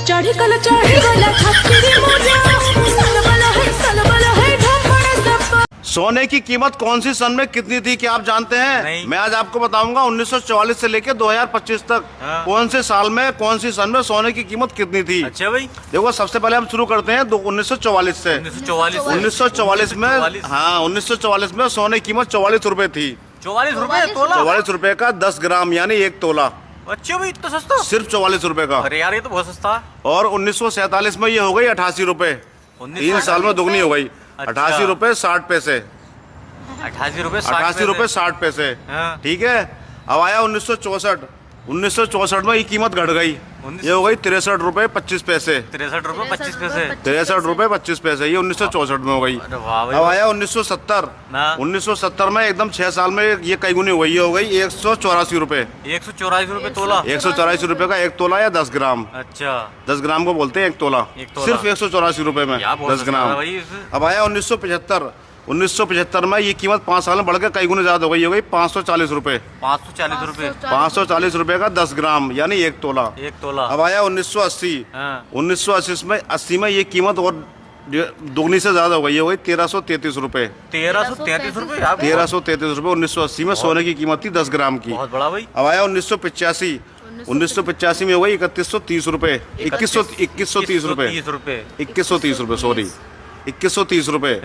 चढ़ी कल चढ़ी गला छाती रे मोजा सलबला है ढोपड़ा सब। सोने की कीमत कौन सी सन में कितनी थी क्या आप जानते हैं? नहीं। मैं आज आपको बताऊंगा 1944 से लेकर 2025 तक कौन से साल में कौन सी सन में सोने की कीमत कितनी थी। अच्छा भाई, देखो सबसे पहले हम शुरू करते हैं 1944 से। 1944 में, हाँ 1944 में सोने की कीमत 44 रुपए थी। 44 रुपए तोला? 44 रुपए का 10 ग्राम यानी 1 तोला। अच्छा भाई, इतना सस्ता? सिर्फ 44 रुपए का। अरे यार, ये तो बहुत सस्ता है। और 1947 में ये हो गई 88 रुपए। 3 साल में दोगुनी हो गई। 88 रुपए 60 पैसे। 88 रुपए 88 रुपए 60 पैसे। हाँ। ठीक है। अब आया 1964 में ये कीमत घट गई। ये हो गई 63 रुपए 25 पैसे। 63 रुपए 25 पैसे। 63 रुपए 25 पैसे, ये 1964 में हो गई। अरे वाह भाई। अब आया 1970। 1970 में एकदम 6 साल में ये कई गुनी हो गई। ये हो गई 184 रुपए। 184 रुपए तोला? 184 रुपए का 1 तोला या 10 ग्राम। अच्छा, 10 ग्राम को बोलते हैं 1 तोला। सिर्फ 184 रुपए में 10 ग्राम। अब आया 1975। 1975 में ये कीमत 5 साल में बढ़ के कई गुने ज्यादा हो गई। 540 रुपए। 540 रुपए। 540 रुपए का 10 ग्राम यानी 1 तोला। 1 तोला। अब आया 1980। 1980 में ये कीमत और दोगुनी से ज्यादा हो गई। 1333 रुपए। 1333 रुपए? 1333 रुपए 1980 में सोने की कीमत थी 10 ग्राम की। बहुत बड़ा भाई। अब आया 1985। 1985 में हो गई 3130 रुपए। 2130 रुपए। 2130 रुपए, सॉरी 2130 रुपए।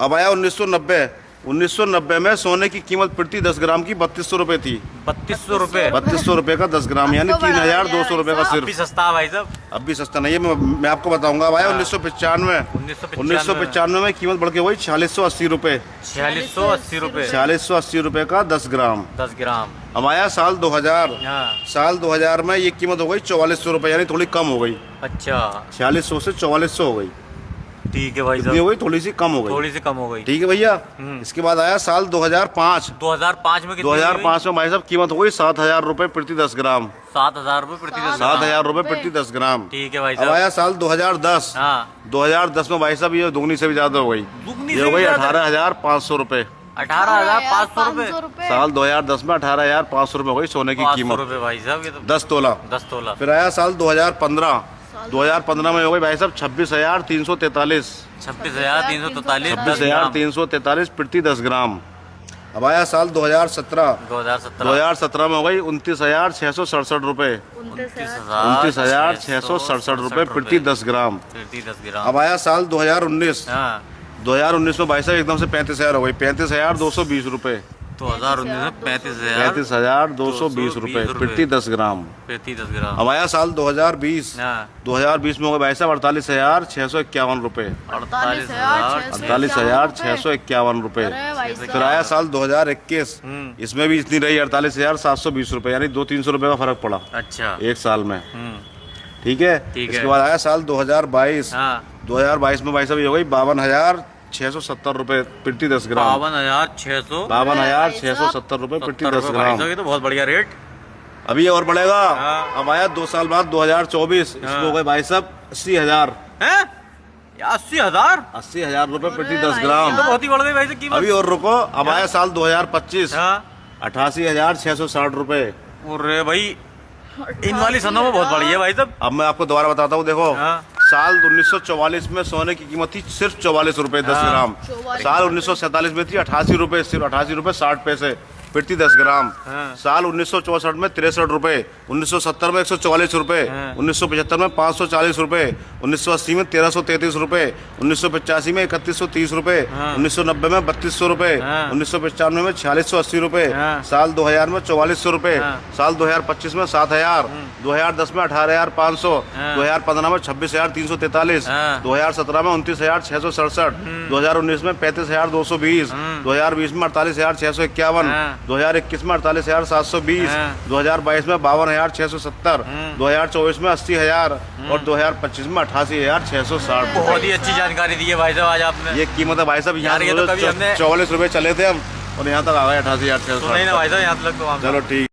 अब आया 1990। 1990 में सोने की कीमत प्रति 10 ग्राम की 3200 रुपए थी। 3200 रुपए? 3200 रुपए का 10 ग्राम यानी 3200 रुपए का सिर्फ। अभी सस्ता है भाई साहब। अब भी सस्ता नहीं है, मैं आपको बताऊंगा। अब आया 1995। 1995 में कीमत बढ़ के वही 4680 रुपए। 4680 रुपए? 4680 रुपए का 10 ग्राम। 10 ग्राम। अब आया साल 2000। साल 2000 में ये कीमत हो गई 4400 रुपए यानी थोड़ी कम हो गई। अच्छा, 4600 से 4400 हो गई। ठीक है भाई कितनी हो गई? थोड़ी सी कम हो गई। थोड़ी सी कम हो गई। ठीक है भैया। इसके बाद आया साल 2005। 2005 में? 2005 में भाई साहब कीमत हो गई 7000 रुपए प्रति 10 ग्राम। 7000 रुपए प्रति 10 ग्राम? 7000 रुपए प्रति 10 ग्राम। ठीक है भाई अब साहब। आया साल 2010। 2010 में भाई साहब ये दुगनी से भी ज्यादा हो गई। ये हो गई 18500 रुपए। 18500 रुपए? साल 2010 में 18500 रुपए हो गई सोने की कीमत। भाई साहब, ये तो 10 तोला। 10 तोला। फिर आया साल 2015। 2015 में हो गई भाई साहब 26343। 26343? 26343 प्रति 10 ग्राम। अब आया साल 2017। 2017 में हो गई 29667 रुपए। 29667 रुपए प्रति 10 ग्राम। अब आया साल 2019। 2019 में भाई साहब एकदम से 35000 हो गई। 35220 रुपए। 2019 में 35220 रुपए प्रति 10 ग्राम। अब आया साल 2020। 2020 में हो गए भाई साहब 48651 रुपए। 48651 रुपए। फिर आया साल 2021। इसमें भी इतनी रही 48720 रुपए यानी 200-300 रुपए का फर्क पड़ा। अच्छा, 1 साल में। ठीक है। इसके बाद आया साल 2022। 2022 में भाई साहब ये हो गई 52670 रुपए प्रति 10 ग्राम। 52670 रुपए प्रति 10 ग्राम। ये तो बहुत बढ़िया रेट। अभी और बढ़ेगा। अब आया 2 साल बाद 2024। इसको हो गए भाई साहब 80000। 80,000? 80,000 रुपए प्रति 10 ग्राम। तो बहुत ही बढ़ गई भाई साहब कीमत। अभी और रुको। अब आया साल 2025। 88,660 रुपए। अरे भाई, इन वाली सनों में बहुत बढ़िया है भाई साहब। अब मैं आपको दोबारा बताता हूँ। देखो साल 1944 में सोने की कीमत थी सिर्फ 44 रुपए 10 ग्राम। साल 1947 में थी 88 रुपए, सिर्फ 88 रुपए 60 पैसे प्रति 10 ग्राम। साल 1964 में 63 रुपए। 1970 में 144 रुपए। 1975 में 540 रुपए। 1980 में 1333 रुपए। 1985 में 3130 रुपए। 1990 में 3200 रुपए। 1995 में 4680 रुपए। साल 2000 में 4400 रुपए। साल 2025 में 7000। 2010 में 18500। 2015 में 26343। 2017 में 29667। 2019 में 35220। 2020 में 48651। 2021 में 48,720। 2022 में 52,670। 2024 में 80,000 और 2025 में 88,660। बहुत ही अच्छी जानकारी दी है भाई साहब आज आपने। ये कीमत है भाई साहब। यहाँ 44 रुपए चले थे हम और यहाँ तक आ गए 88,660। नहीं ना भाई साहब, यहाँ तक तो चलो ठीक।